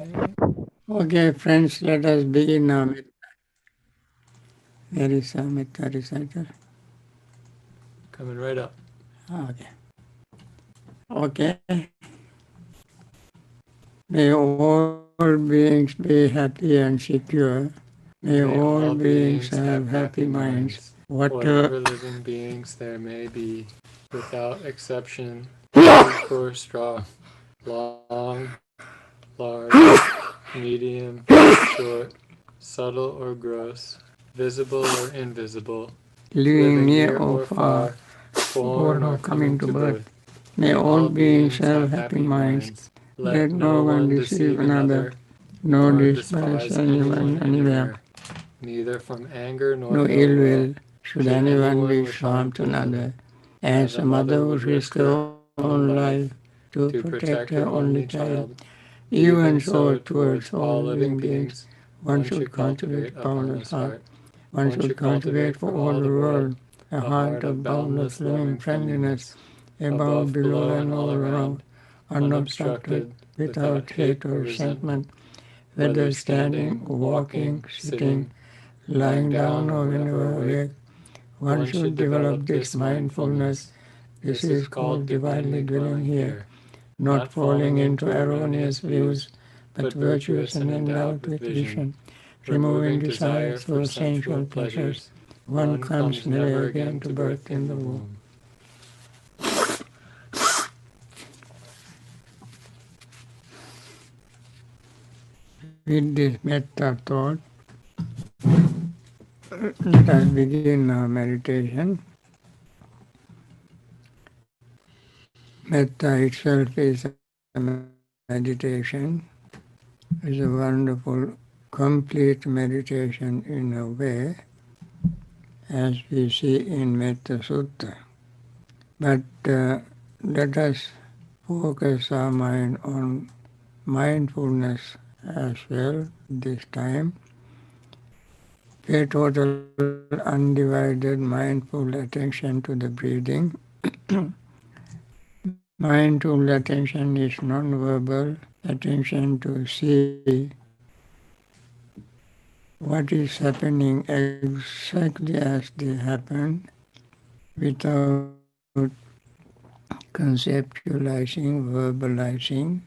Okay, friends, let us begin now. There is a metta recital. Coming right up. Okay. Okay. May all beings be happy and secure. May all May all beings have beings happy have happy minds. minds, Whatever whatever living beings there may be, without exception, big or strong, long, large, medium, short, subtle or gross, visible or invisible, living living near near or or far, far, born born or or coming coming to to birth. birth. May May all all beings beings have have happy happy minds. minds. Let Let no no one one deceive deceive another, another, nor nor despise despise anyone anyone anywhere. anywhere, neither from anger No nor ill ill will will should should anyone anyone wish wish harm harm to to another. another, As as a a mother mother would would risk risk her her own own life life to protect to her protect only her child, only child. even so Even towards so, all towards living all beings, living beings, one should one should cultivate a cultivate a boundless heart. boundless heart. One should One should cultivate for cultivate all for the all the world world a a heart of heart of boundless boundless loving loving friendliness, friendliness, above, above, below, and below, and all all around, around, unobstructed, unobstructed, without without hate or hate or resentment, resentment, whether whether standing, standing, walking, walking, sitting, sitting, lying lying down, or down, or whenever whenever awake. awake. One should One should develop this develop this mindfulness. mindfulness. This is This is called called divinely divinely dwelling dwelling here, here, not not falling falling into into erroneous erroneous views, views, but but virtuous and virtuous and endowed endowed with with vision, vision, removing removing desires desire for for sensual sensual pleasures. pleasures. One One comes comes never never again to again to birth birth in the in the womb. womb. With this metta thought, let us begin our meditation. Metta itself is a meditation, is a wonderful, complete meditation in a way, as we see in Metta Sutta. But let us focus our mind on mindfulness as well this time. Pay total undivided mindful attention to the breathing. Mindful attention is non-verbal attention to see what is happening exactly as they happen without conceptualizing, verbalizing.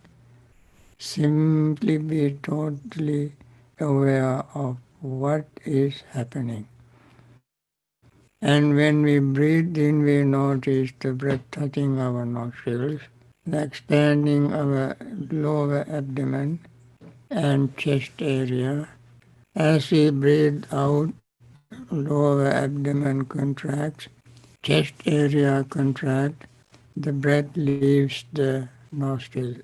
Simply be totally aware of what is happening. And when we breathe in, we notice the breath touching our nostrils, the expanding our lower abdomen and chest area. As we breathe out, lower abdomen contracts, chest area contracts, the breath leaves the nostrils.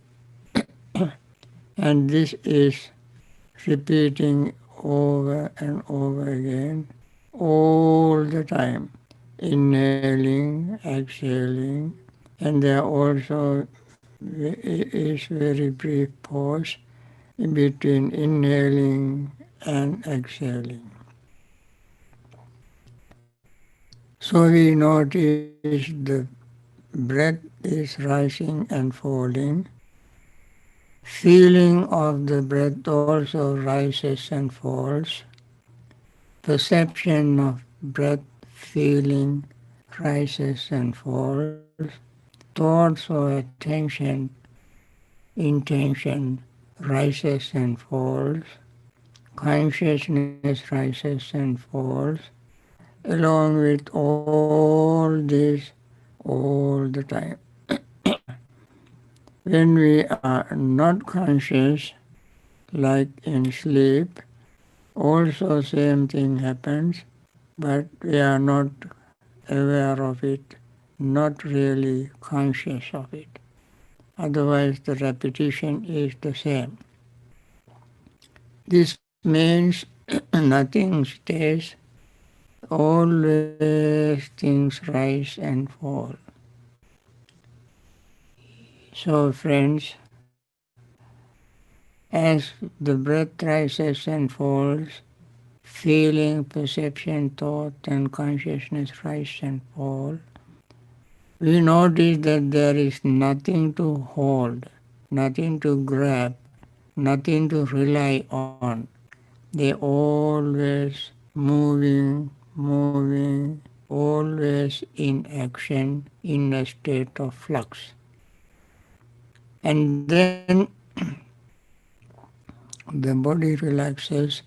And this is repeating over and over again all the time, inhaling, exhaling, and there also is very brief pause in between inhaling and exhaling. So we notice the breath is rising and falling. Feeling of the breath also rises and falls. Perception of breath, feeling rises and falls. Thoughts or attention, intention rises and falls. Consciousness rises and falls. Along with all this all the time. When we are not conscious, like in sleep, also same thing happens, but we are not aware of it, not really conscious of it. Otherwise, the repetition is the same. This means nothing stays, always things rise and fall. So, friends, as the breath rises and falls, feeling, perception, thought, and consciousness rise and fall, we notice that there is nothing to hold, nothing to grab, nothing to rely on. They always moving, always in action, in a state of flux. And then the body relaxes,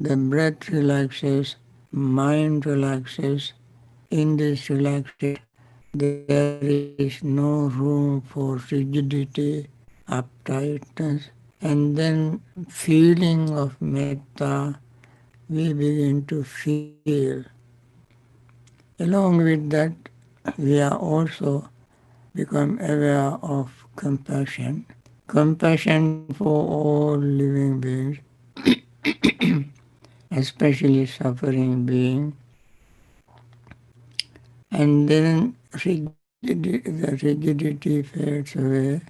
the breath relaxes, mind relaxes. In this relaxation, there is no room for rigidity, uptightness, and then feeling of metta we begin to feel. Along with that, we are also become aware of compassion. Compassion for all living beings, especially suffering beings. And then the rigidity fades away,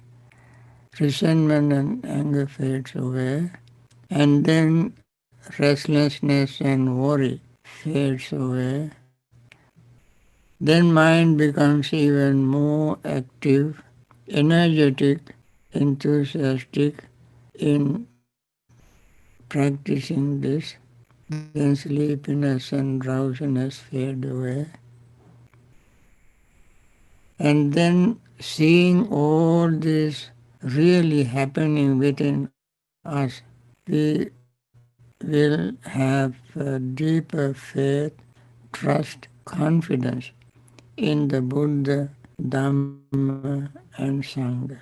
resentment and anger fades away, and then restlessness and worry fades away. Then mind becomes even more active, energetic, enthusiastic in practicing this. Then sleepiness and drowsiness fade away. And then seeing all this really happening within us, we will have a deeper faith, trust, confidence in the Buddha, Dhamma, and Sangha.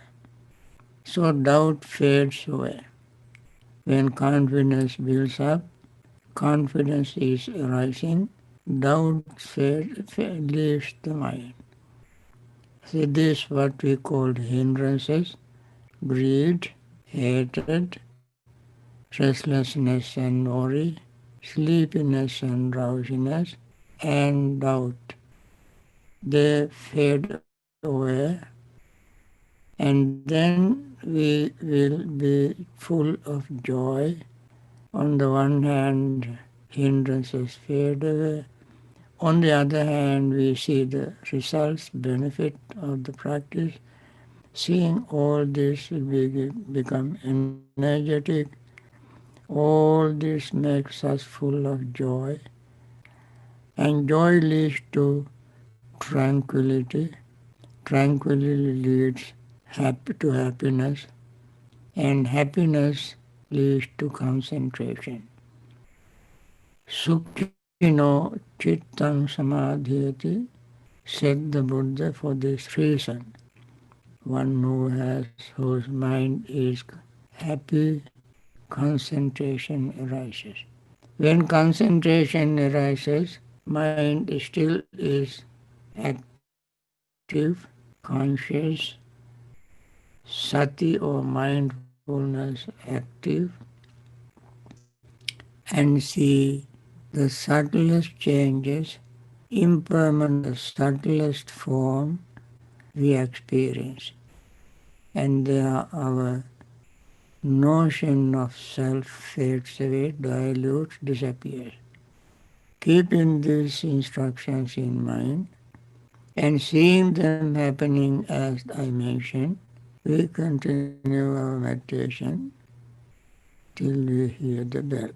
So doubt fades away. When confidence builds up, confidence is arising, doubt leaves the mind. See, this what we call hindrances: greed, hatred, restlessness and worry, sleepiness and drowsiness, and doubt. They fade away, and then we will be full of joy. On the one hand, hindrances fade away. On the other hand, we see the results, benefit of the practice. Seeing all this, we become energetic. All this makes us full of joy. And joy leads to tranquility. Tranquility leads to happiness. And happiness leads to concentration. Sukhino chittang samadhyati, said the Buddha for this reason. One whose mind is happy, concentration arises. When concentration arises, mind still is active, conscious, sati or mindfulness active, and see the subtlest changes, impermanent, the subtlest form we experience. And there our notion of self fades away, dilutes, disappears. Keeping these instructions in mind and seeing them happening as I mentioned, we continue our meditation till we hear the bell.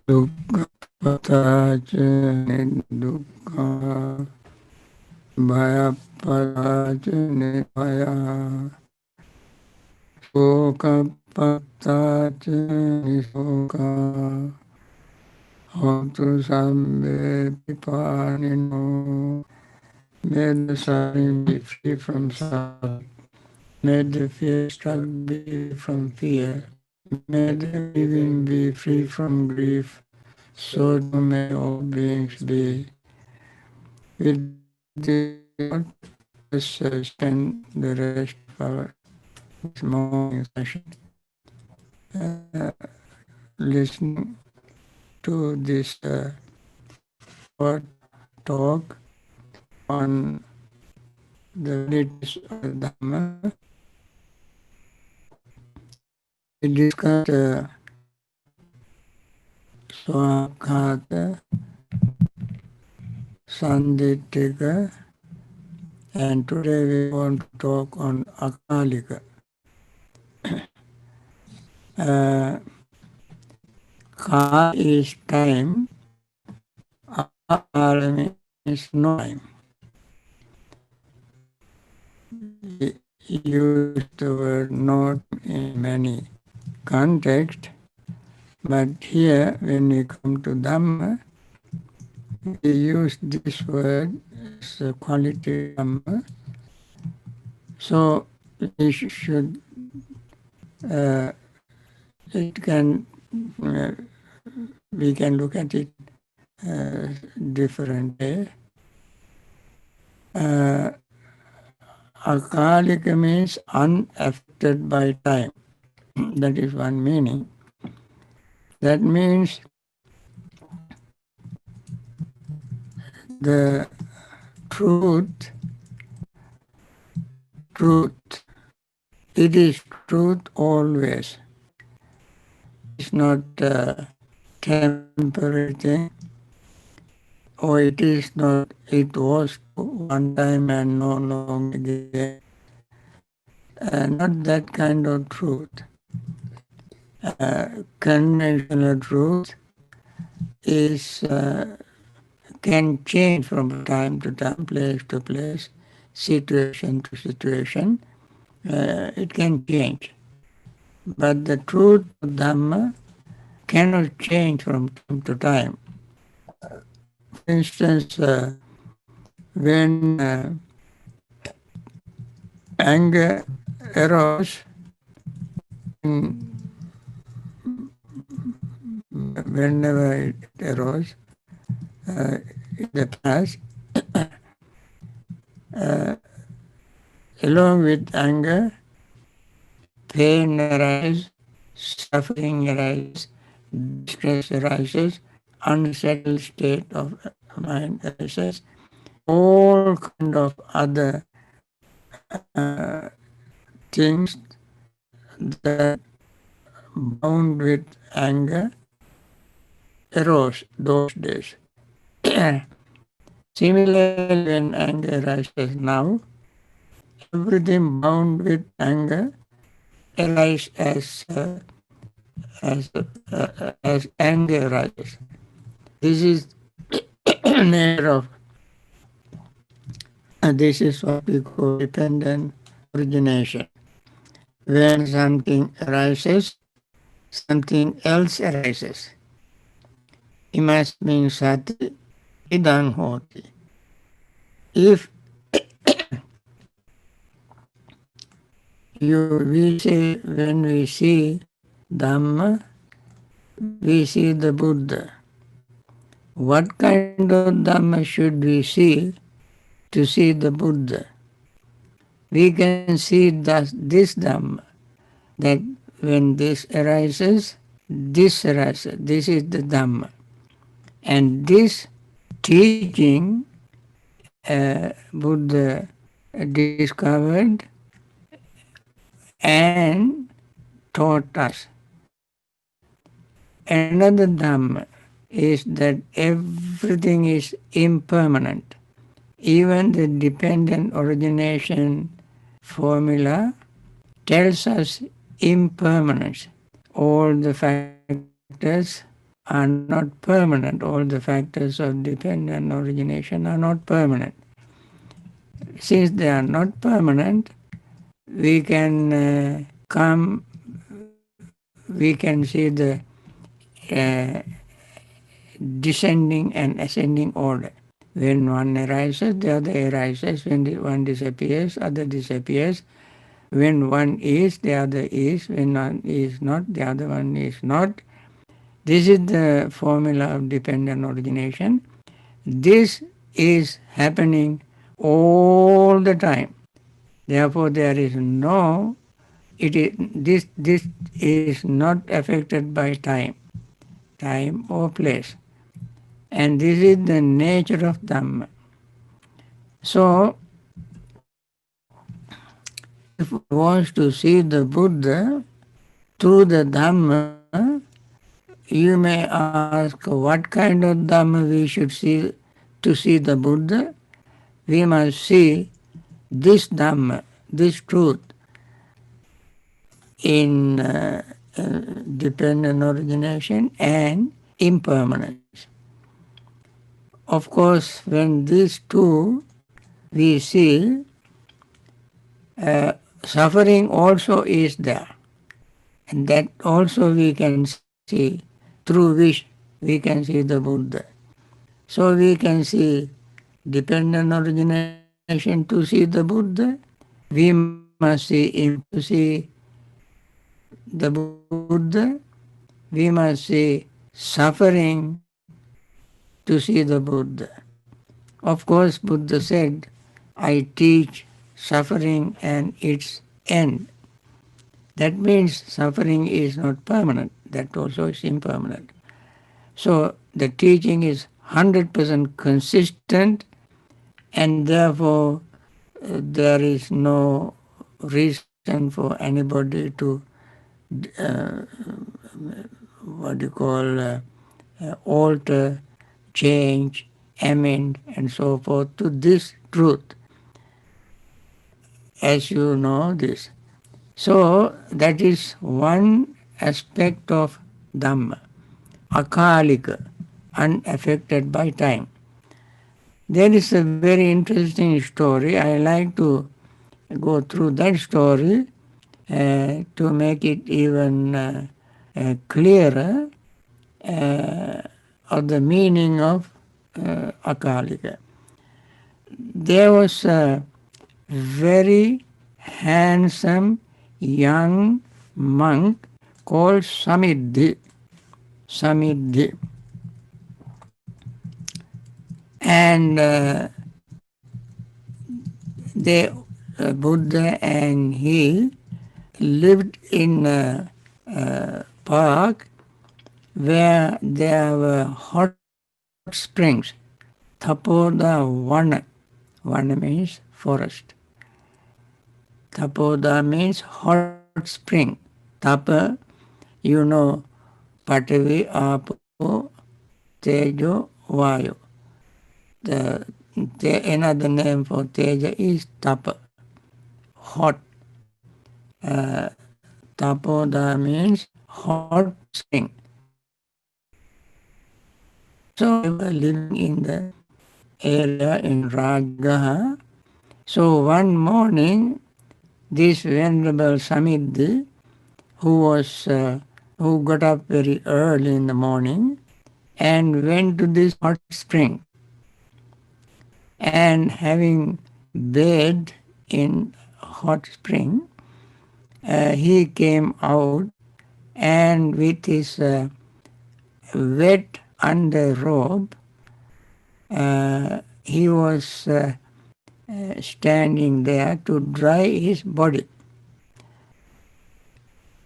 dukkha pataca nidukkha bhaya pataca nibhaya soka pataca nisoka hotu sabbe pipanino. May the suffering be free from suffering. May the fear struck be free from fear. May the grieving be free from grief. So too may all beings be. With this thought, let's spend the rest of our this morning session uh, listening to this short talk on the validities of the Dhamma. We discussed Swakata, Sandittika, and today we want to talk on Akaliko. Kal is time, Akal means no time. We use the word not in many contexts, but here when we come to Dhamma, we use this word as a quality Dhamma. So we should, it can, we can look at it different way. Akalika means unaffected by time. That is one meaning. That means the truth, it is truth always. It's not a temporary thing, or it is not, it was one time and no longer again. Not that kind of truth. Conventional truth is can change from time to time, place to place, situation to situation. It can change. But the truth of Dhamma cannot change from time to time. For instance, when anger arose, whenever it arose in the past, along with anger, pain arises, suffering arises, distress arises, unsettled state of mind arises, all kind of other things that bound with anger arose those days. Similarly, when anger arises now, everything bound with anger arises as anger arises. This is nature of this is what we call dependent origination. When something arises, something else arises. Imasmin sati idang hoti. If we say, when we see Dhamma, we see the Buddha. What kind of Dhamma should we see to see the Buddha? We can see this Dhamma, that when this arises, this arises. This is the Dhamma. And this teaching Buddha discovered and taught us. Another Dhamma is that everything is impermanent. Even the dependent origination formula tells us impermanence. all the factors are not permanent. All the factors of dependent origination are not permanent. Since they are not permanent, we can we can see the uh, descending and ascending order. When one arises, the other arises. When one disappears, other disappears. When one is, the other is. When one is not, the other one is not. This is the formula of dependent origination. This is happening all the time. Therefore, there is no, it is, this is not affected by time or place. And this is the nature of Dhamma. So, if one wants to see the Buddha through the Dhamma, you may ask what kind of Dhamma we should see to see the Buddha. We must see this Dhamma, this truth in dependent origination and impermanence. Of course, when these two we see, suffering also is there. And that also we can see, through which we can see the Buddha. So we can see dependent origination to see the Buddha. We must see impermanence to see the Buddha. We must see suffering to see the Buddha. Of course, Buddha said, I teach suffering and its end. That means suffering is not permanent, that also is impermanent. So the teaching is 100% consistent, and therefore there is no reason for anybody to uh, what you call alter, change, amend, and so forth to this truth, as you know this. So that is one aspect of Dhamma, Akaliko, unaffected by time. There is a very interesting story. I like to go through that story to make it even clearer of the meaning of Akalika. There was a very handsome young monk called Samidhi. Samidhi. And the Buddha and he lived in a park where there were hot springs, Tapoda Vana. Vana means forest. Tapoda means hot spring. Tapa, you know, Patavi, Apo, Tejo, Vayu. Another name for Teja is Tapa, hot. Tapoda means hot spring. So they were living in the area in Rajagaha. So one morning, this venerable Samidhi, who got up very early in the morning and went to this hot spring, and having bathed in hot spring, he came out and with his wet underrobe, he was standing there to dry his body.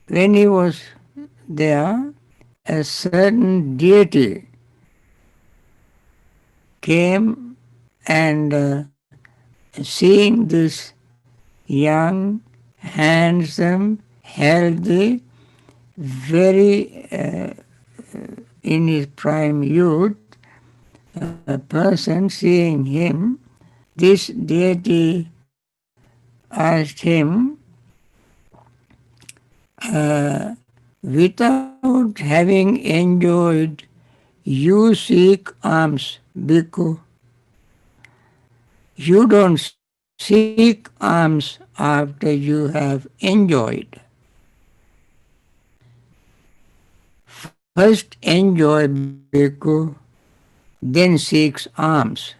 When he was there, a certain deity came and seeing this young, handsome, healthy, very in his prime youth, a person seeing him, this deity asked him, Without having enjoyed, you seek alms, bhikkhu. You don't seek alms after you have enjoyed. First enjoy, bhikkhu, then seeks alms.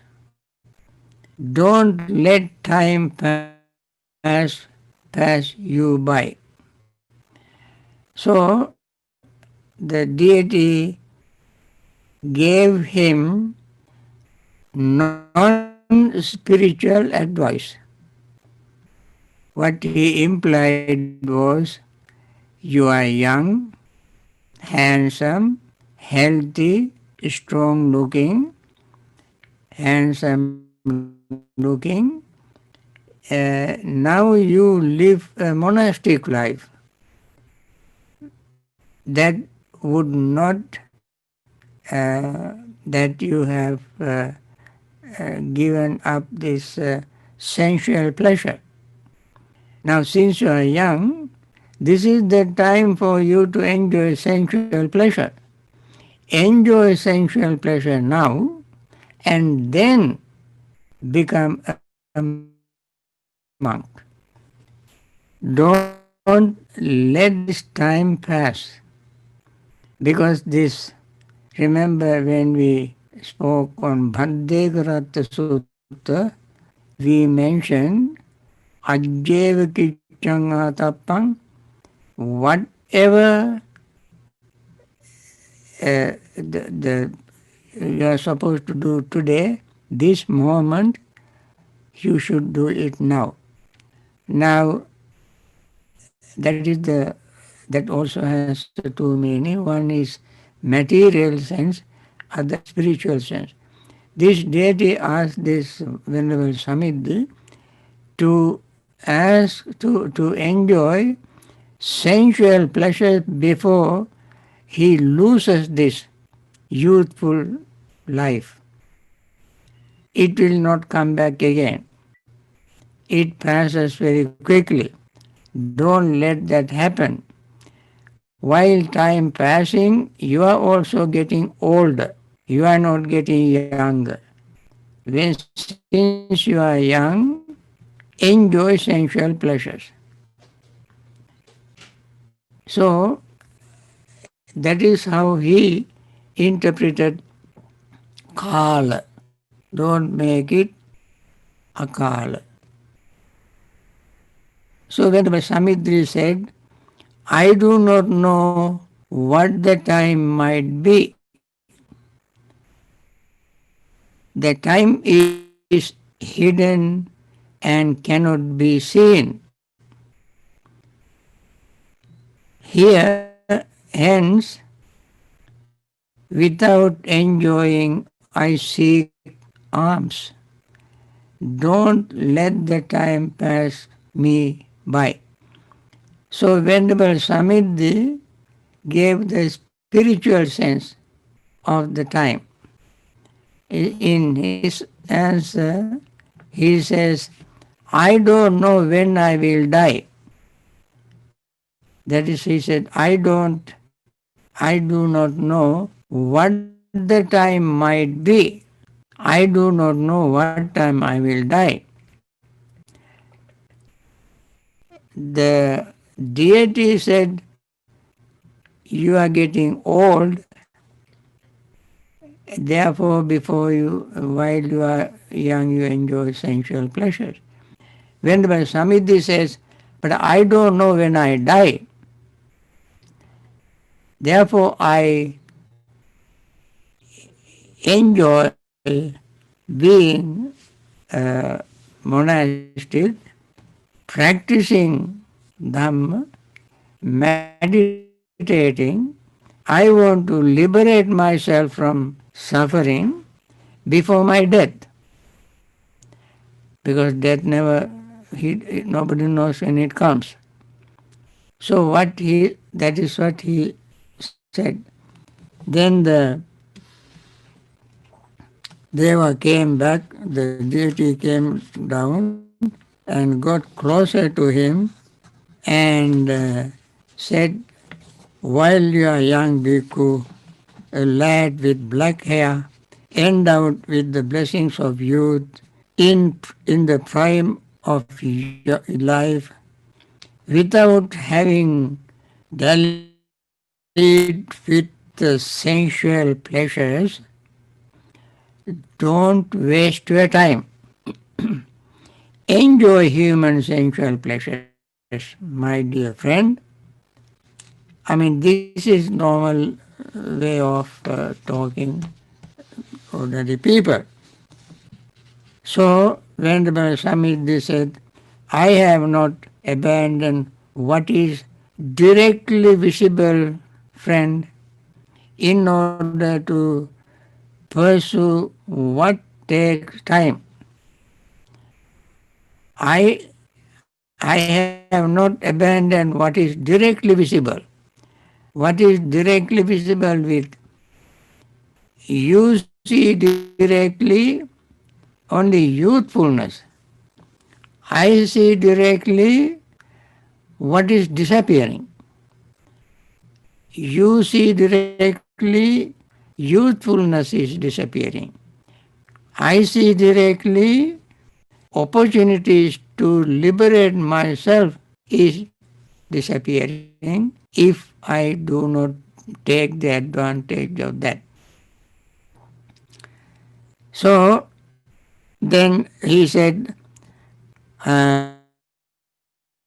Don't let time pass you by. So the deity gave him non-spiritual advice. What he implied was, you are young, handsome, healthy, strong looking, handsome looking. Now you live a monastic life. That would not, that you have given up this sensual pleasure. Now, since you are young, this is the time for you to enjoy sensual pleasure. Enjoy sensual pleasure now and then become a monk. Don't let this time pass, because this, remember when we spoke on Bhaddegaratta Sutta, we mentioned Ajjeva Kichanga Tappang, whatever the you are supposed to do today, this moment, you should do it now. Now, that also has two meaning. One is material sense, other spiritual sense. This deity asked this Venerable Samidhi to to enjoy sensual pleasure before he loses this youthful life. It will not come back again. It passes very quickly. Don't let that happen. While time passing, you are also getting older. You are not getting younger. Since you are young, enjoy sensual pleasures. So, that is how he interpreted kala. Don't make it akala. So when Samidri said, I do not know what the time might be. The time is hidden and cannot be seen. Here, hence, without enjoying, I seek alms. Don't let the time pass me by. So Venerable Samidhi gave the spiritual sense of the time. In his answer, he says, I don't know when I will die. That is, he said, I do not know what the time might be. I do not know what time I will die. The deity said, you are getting old, therefore before you, while you are young, you enjoy sensual pleasures. When the Samidhi says, but I don't know when I die, therefore I enjoy being monastic, practicing Dhamma, meditating. I want to liberate myself from suffering before my death. Because death never, nobody knows when it comes. So that is what he said. Then the Deva came back, the deity came down and got closer to him and said, while you are young bhikkhu, a lad with black hair, endowed with the blessings of youth, in the prime of your life, without having dallied with the sensual pleasures, don't waste your time. Enjoy human sensual pleasures, my dear friend. This is normal way of talking ordinary people. So, Venerable Swami said, I have not abandoned what is directly visible, friend, in order to pursue what takes time. I, I have not abandoned what is directly visible. What is directly visible with you see directly only youthfulness. I see directly what is disappearing. You see directly youthfulness is disappearing. I see directly opportunities to liberate myself is disappearing if I do not take the advantage of that. So then he said, uh,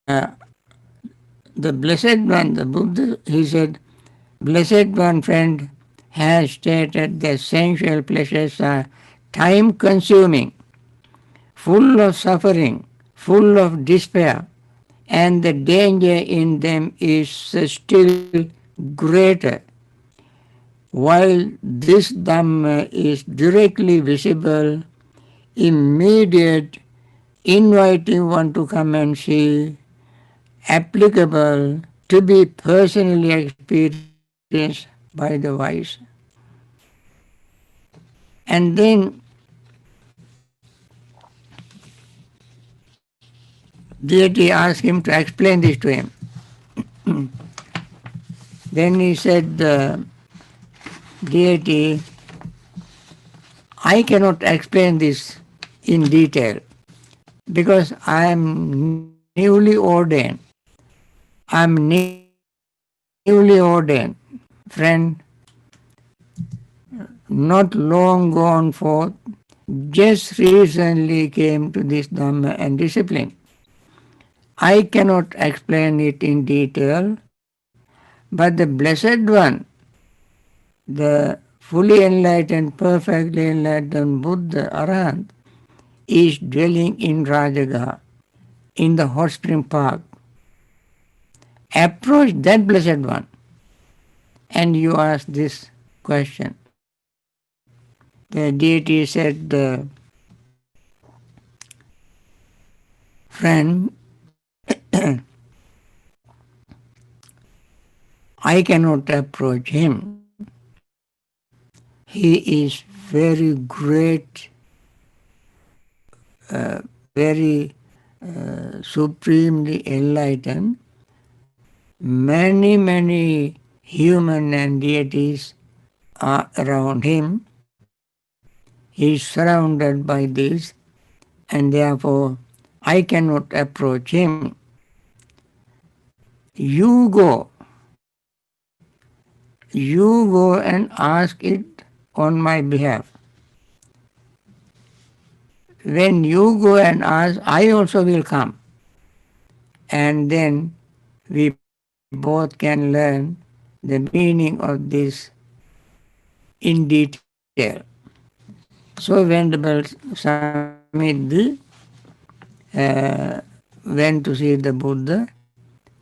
the Blessed One, the Buddha, he said, Blessed One, friend, has stated that sensual pleasures are time consuming, full of suffering, full of despair, and the danger in them is still greater. While this Dhamma is directly visible, immediate, inviting one to come and see, applicable, to be personally experienced by the wise. And then deity asked him to explain this to him. Then he said, deity, I cannot explain this in detail because I am newly ordained. I am newly ordained, friend, not long gone forth, just recently came to this Dhamma and discipline. I cannot explain it in detail, but the Blessed One, the fully enlightened, perfectly enlightened Buddha, Arahant, is dwelling in Rajagaha, in the hot spring park. Approach that Blessed One and you ask this question. The deity said, friend, I cannot approach him. He is very great, very supremely enlightened. Many human and deities are around him. He is surrounded by these, and therefore I cannot approach him. You go and ask it on my behalf. When you go and ask, I also will come. And then we both can learn the meaning of this in detail. So Venerable Samidhi went to see the Buddha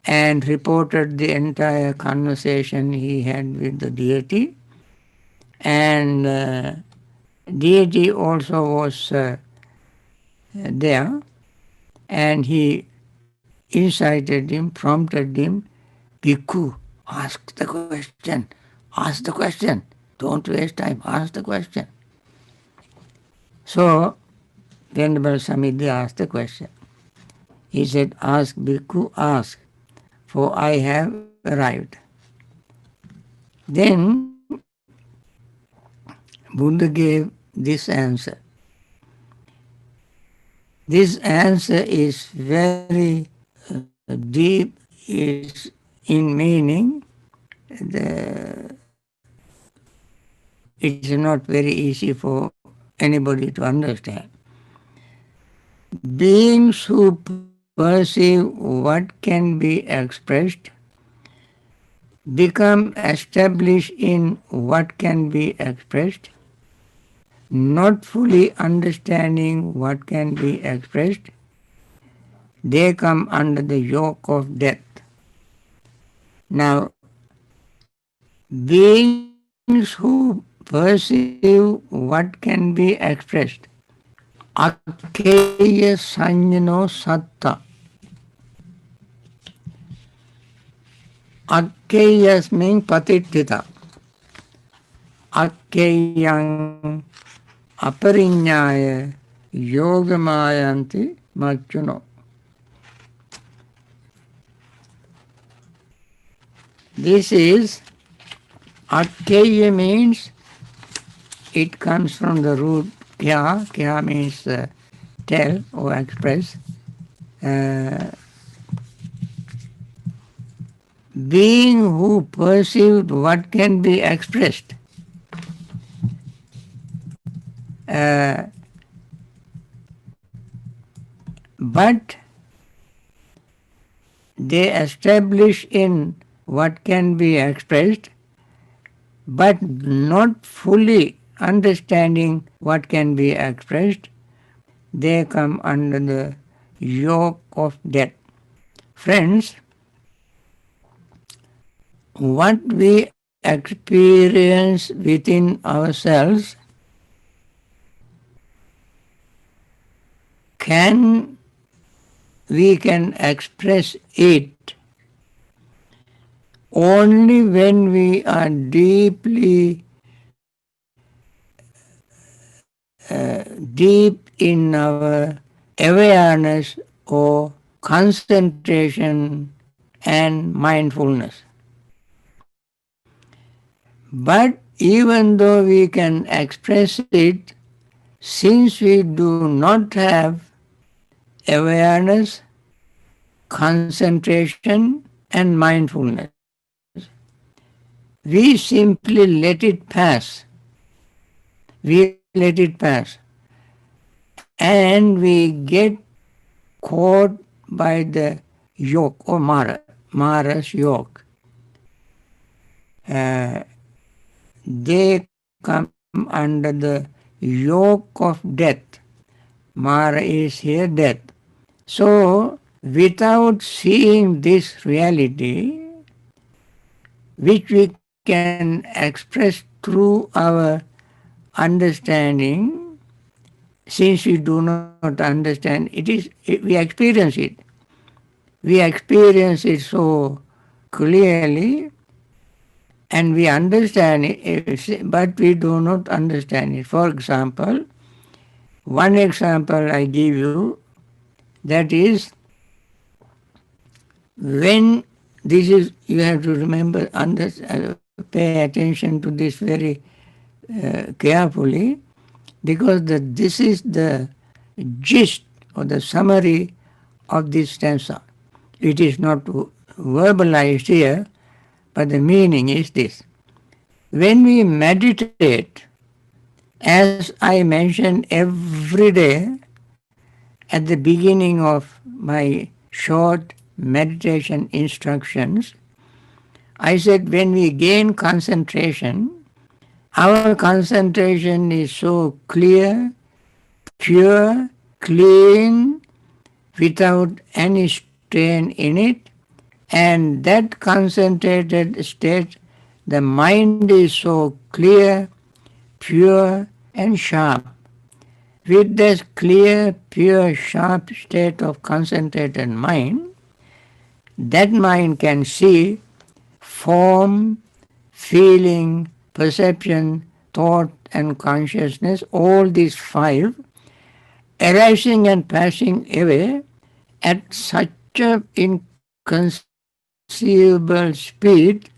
and reported the entire conversation he had with the deity. And deity also was there, and he incited him, prompted him, Bhikkhu, ask the question, don't waste time, ask the question. So Venerable Samidhi asked the question. He said, ask Bhikkhu, ask, for I have arrived. Then Buddha gave this answer. This answer is very deep, is in meaning. It is not very easy for anybody to understand. Beings who perceive what can be expressed become established in what can be expressed, not fully understanding what can be expressed, they come under the yoke of death. Now, beings who perceive what can be expressed, Akkeya Sanjano Satta. Akkeyas means patittita. Akkeyang aparinyaya yogamayanti machuno. This is Akkeya means it comes from the root kya. Kya means tell or express. Being who perceived what can be expressed. But they establish in what can be expressed, but not fully understanding what can be expressed, they come under the yoke of death. Friends, what we experience within ourselves we can express it only when we are deeply deep in our awareness or concentration and mindfulness. But even though we can express it, since we do not have awareness, concentration and mindfulness, we simply let it pass. We let it pass. And we get caught by the yoke or Mara's yoke. They come under the yoke of death. Mara is here death. So, without seeing this reality, which we can express through our understanding, since we do not understand, we experience it. We experience it so clearly and we understand it, but we do not understand it. For example, one example I give you, that is, when this is, you have to remember, pay attention to this very carefully, because this is the gist or the summary of this stanza. It is not verbalized here, but the meaning is this. When we meditate, as I mention every day at the beginning of my short meditation instructions, I said when we gain concentration, our concentration is so clear, pure, clean, without any strain in it, and that concentrated state, the mind is so clear, pure and sharp. With this clear, pure, sharp state of concentrated mind, that mind can see form, feeling, perception, thought and consciousness, all these five, arising and passing away at such an inconceivable speed,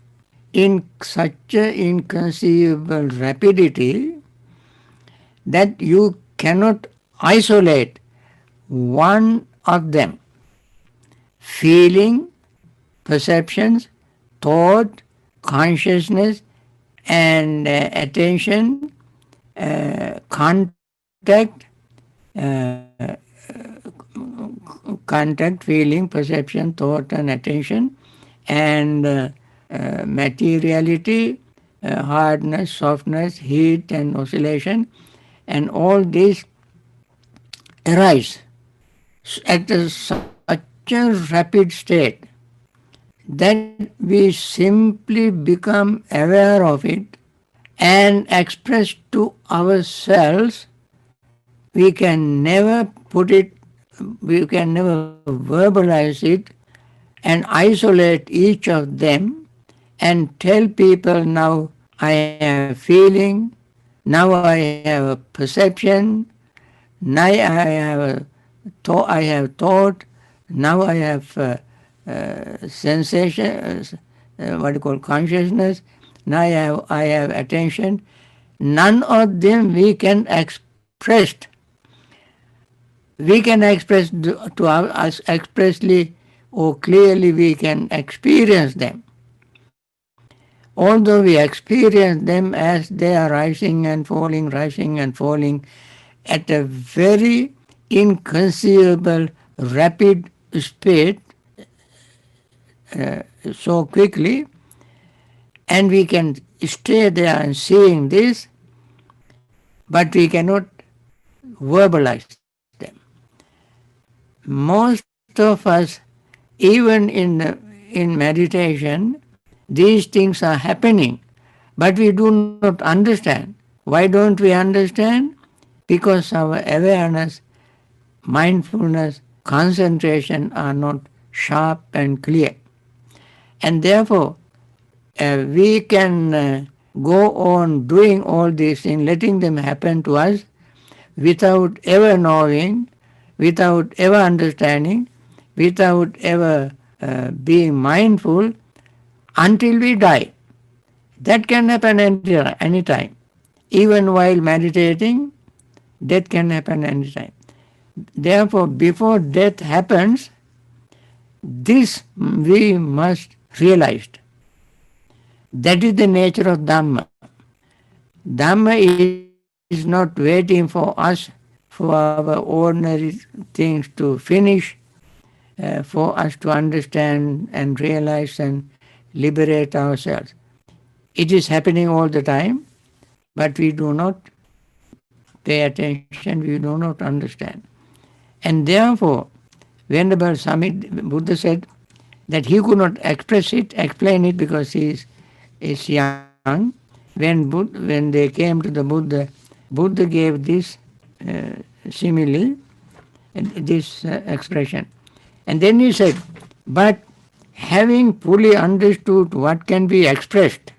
in such a inconceivable rapidity that you cannot isolate one of them. Feeling, perceptions, thought, consciousness, and attention, contact, uh, contact, feeling, perception, thought, and attention, and materiality, hardness, softness, heat, and oscillation, and all these arise at such a rapid state that we simply become aware of it and express to ourselves. We can never put it, we can never verbalize it and isolate each of them and tell people, now I have feeling, now I have a perception, now I have thought, now I have sensation, what you call consciousness, now I have attention. None of them we can express. We can express to us expressly or clearly we can experience them. Although we experience them as they are rising and falling at a very inconceivable, rapid speed, so quickly, and we can stay there and seeing this, but we cannot verbalize them. Most of us, even in meditation, these things are happening, but we do not understand. Why don't we understand? Because our awareness, mindfulness, concentration are not sharp and clear. And therefore, we can go on doing all these things, letting them happen to us without ever knowing, without ever understanding, without ever being mindful until we die. That can happen any time. Even while meditating, death can happen anytime. Therefore, before death happens, this we must realize. That is the nature of Dhamma. Dhamma is not waiting for us, for our ordinary things to finish, for us to understand and realize and liberate ourselves. It is happening all the time, but we do not pay attention, we do not understand. And therefore, Venerable Samit Buddha said that he could not express it, explain it because is young. When they came to the Buddha, Buddha gave this simile, this expression. And then he said, but having fully understood what can be expressed,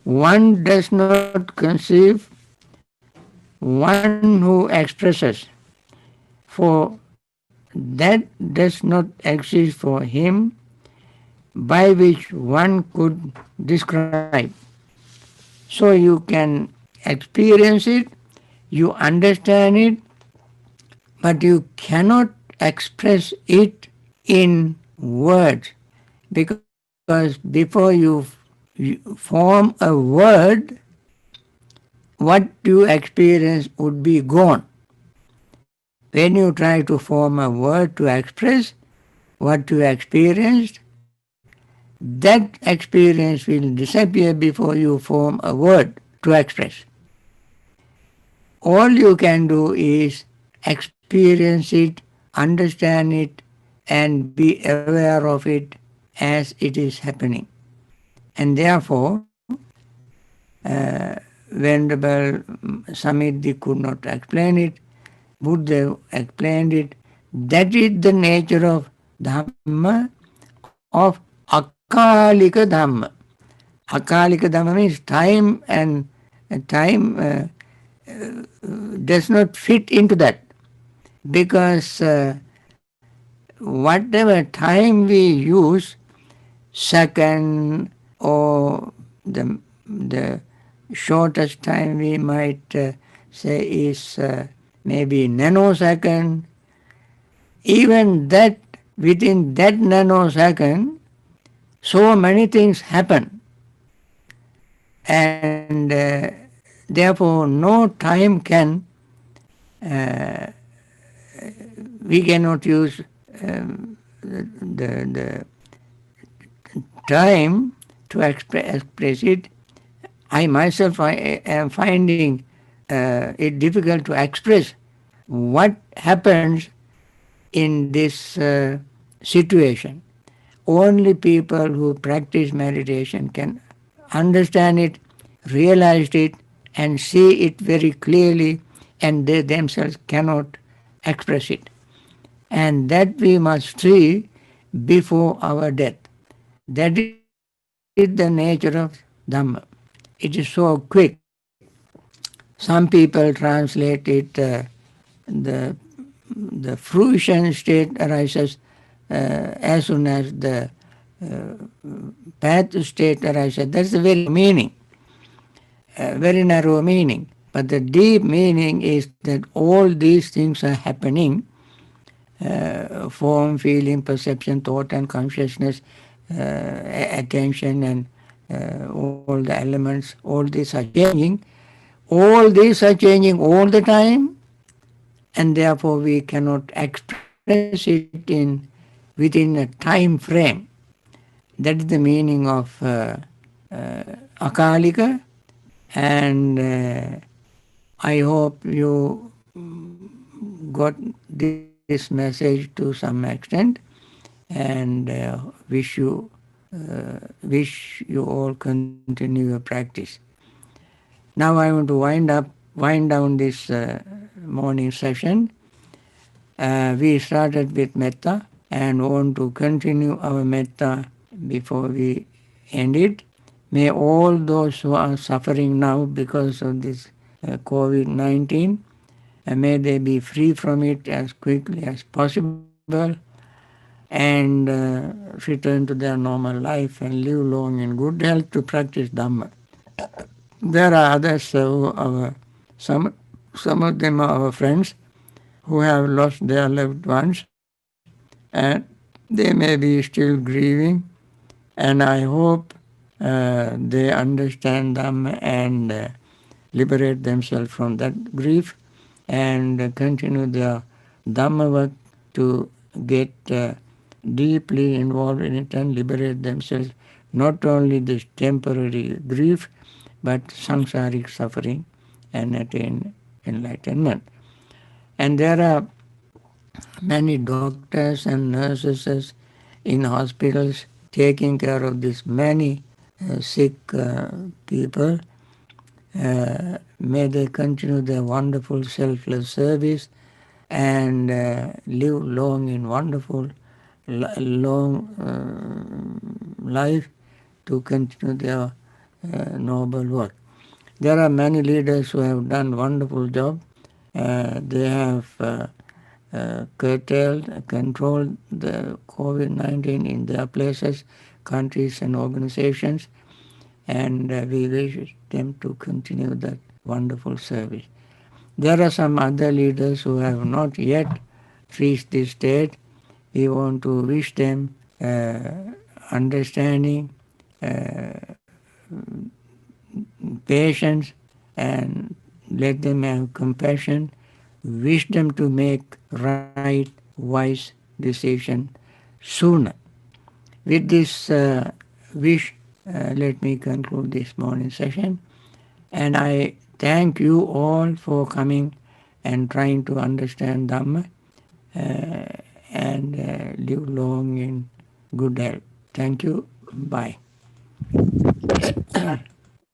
one does not conceive one who expresses, for that does not exist for him by which one could describe. So you can experience it, you understand it, but you cannot express it in words, because before you form a word, what you experience would be gone. When you try to form a word to express what you experienced, that experience will disappear before you form a word to express. All you can do is experience it, understand it, and be aware of it as it is happening. And therefore, Venerable Samiti could not explain it, Buddha explained it. That is the nature of Dhamma, of Akalika Dhamma. Akalika Dhamma means time, and time does not fit into that, because whatever time we use, second or the shortest time we might say is maybe nanosecond. Even that, within that nanosecond, so many things happen, and therefore no time can, we cannot use the time to express it. I myself I am finding it difficult to express what happens in this situation. Only people who practice meditation can understand it, realize it, and see it very clearly, and they themselves cannot express it. And that we must see before our death. That is the nature of Dhamma. It is so quick. Some people translate it the the fruition state arises as soon as the path state arises. That's the very meaning, very narrow meaning. But the deep meaning is that all these things are happening, form, feeling, perception, thought, and consciousness, attention, and all the elements, all these are changing. All these are changing all the time, and therefore we cannot express it within a time frame. That is the meaning of Akaliko, and I hope you got this message to some extent, and wish you all continue your practice. Now I want to wind down this morning session. We started with metta and want to continue our metta before we end it. May all those who are suffering now because of this COVID-19, may they be free from it as quickly as possible, and return to their normal life and live long in good health to practice Dhamma. There are others who are some of them are our friends who have lost their loved ones, and they may be still grieving, and I hope they understand them and liberate themselves from that grief and continue their Dhamma work to get deeply involved in it and liberate themselves not only this temporary grief but samsaric suffering and attain enlightenment. And there are many doctors and nurses in hospitals taking care of these many sick people. May they continue their wonderful selfless service and live long in wonderful, long life to continue their noble work. There are many leaders who have done wonderful job. They have curtailed, controlled the COVID-19 in their places, countries and organizations, and we wish them to continue that wonderful service. There are some other leaders who have not yet reached this state. We want to wish them understanding, patience, and let them have compassion, wish them to make right, wise decision sooner. With this wish, let me conclude this morning session. And I thank you all for coming and trying to understand Dhamma and live long in good health. Thank you. Bye.